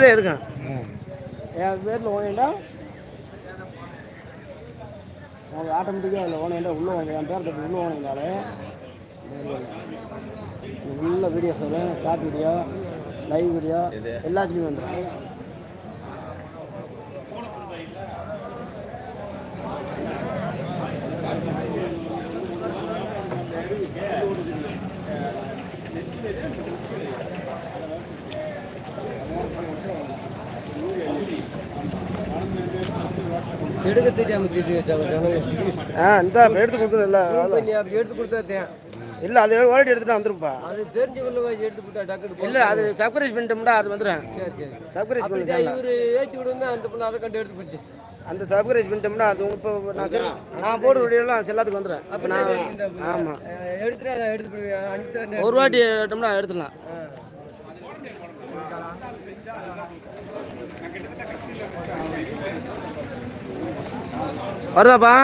இருக்கேன் என் பேரில் ஓனேண்டா உங்களுக்கு ஆட்டோமேட்டிக்காக அதில் ஓனேண்டா உள்ளே வாங்க என் பேர் தட்டு உள்ளே ஓனேண்டாலே உள்ள வீடியோஸ் வரும், ஷார்ட் வீடியோ, லைவ் வீடியோ எல்லாத்துலேயும் வந்துடும். எடுக்க தெரியாம இந்த எடுத்து கொடுக்குறது இல்லை எடுத்து கொடுத்தா இல்லை அது ஓடி எடுத்துட்டு வந்துருப்பா. அது தெரிஞ்சவங்கள எடுத்து கொடுத்தா டக்கு இல்லை அது சப்ரைஸ் பண்ணிட்டோம்னா அது வந்துடும். சரி சரி சப்ரைஸ் பண்ணி இவர் ஏற்றி விடுங்க அந்த பிள்ளை அதை கண்டு எடுத்து போச்சு. அந்த சப்ரைஸ் பண்ணிட்டோம்னா அது இப்போ நான் போடுற வீடியோலாம் எல்லாத்துக்கும் வந்துடும். அப்போ நான் ஆமாம் எடுத்துட்டு அதை எடுத்து ஒரு வாட்டி எடுத்தோம்னா எடுத்துடலாம். வருதாப்பா?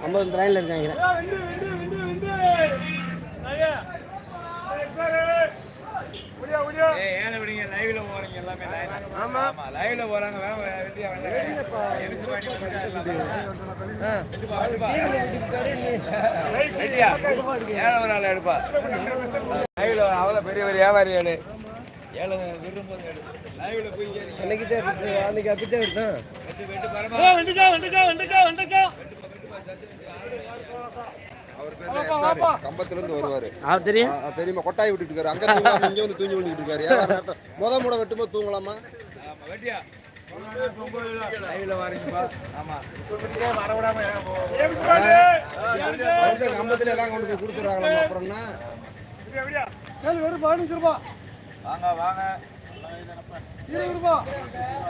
ஐம்பது ட்ரெயினில் இருக்காங்க. எடுப்பா அவ்வளோ பெரிய பெரிய வியாபாரி ஆளு அன்னைக்கு அப்படித்தான் எடுத்தான். கம்பத்திலிருந்து வருவாரு. அவர் தெரியும் தெரியுமா? கொட்டாய் விட்டுட்டு இருக்காரு. அங்க இங்க வந்து தூங்கி விழுந்துட்டு இருக்காரு. முத மூட வெட்டும்போது தூங்கலாமா? கம்பத்துல எல்லாம் கொண்டு போய் கொடுத்துறாங்களா? அப்புறம்னா வாங்க வாங்க 20 ரூபா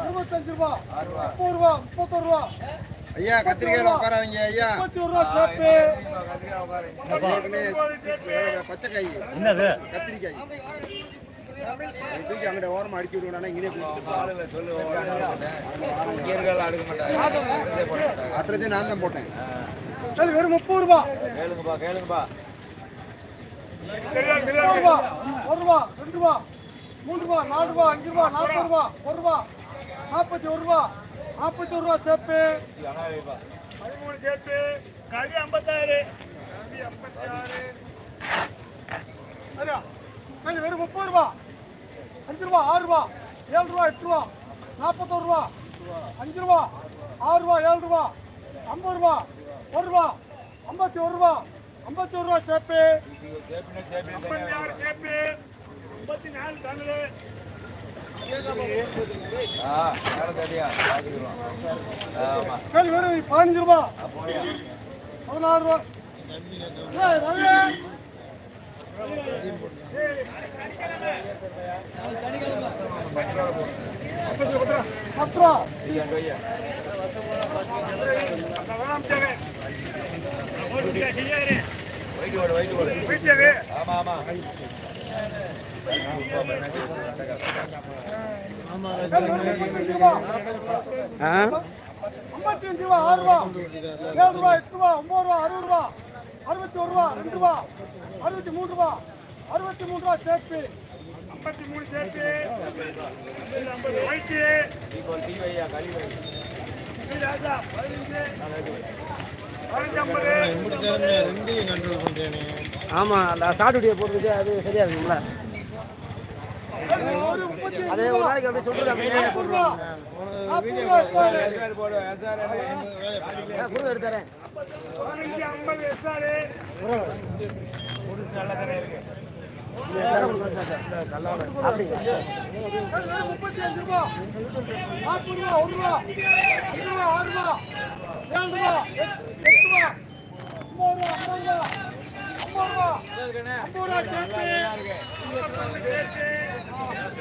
25 ரூபா 30 ரூபா 31 ரூபா. ஐயா கத்திரிக்காய் உட்காராதீங்க ஐயா. 21 ரூபா சேப்பு. பச்சைக்காய் என்னது? கத்திரிக்காய் தூக்கி அங்கிட்ட ஓரமா அடிச்சு விடுவானா? இங்கே அட்ரஸே நான் தான் போட்டேன். வெறும் 30 ரூபா. கேளுங்கப்பா கேளுங்கப்பா. 1 ரூபா 1 ரூபா 2 ரூபா 3 ரூபா 4 ரூபா 5 ரூபா 40 ரூபா 1 ரூபா 41 ரூபா 41 ரூபா சேப்பு. 13 சேப்பு. கறி 56. வெறும் 30 ரூபா. 5 ரூபா 6 ரூபா 7 ரூபா 8 ரூபா 41 ரூபா 5 ரூபா 6 ரூபா 7 ரூபா 50 ரூபா 1 ரூபா 51 ரூபா 51 ரூபா சேப்பு. 56 சேப்பு 54 தமிழ். வெறும் 15 ரூபா 16 ரூபா. ஐம்பத்தி ரூபா 6 ரூபா 7 ரூபா 8 ரூபா 9 ரூபா 60 ரூபா 61 ரூபா 2 ரூபா 63 ரூபா 63 ரூபா சேப்பு. 53 சேப்பு. 50 ஒயிட் ஆமாம். அந்த ஷார்ட் வீடியோ போட்டுக்கிட்டு அது சரியா இருக்குங்களா? அதே ஒரு நாளைக்கு அப்படியே சொல்லிட்டு அப்படியே போட்டுருவாங்க. எடுத்தாரேன் 50 எஸ்ஆர். நல்ல தர இருக்கு. 35 ரூபா 40 ரூபா 1 ரூபா 5 ரூபா 6 ரூபா 7 ரூபா 8 ரூபா 9 ரூபா 50 ரூபா 50 ரூபா 50 ரூபா சேர்த்து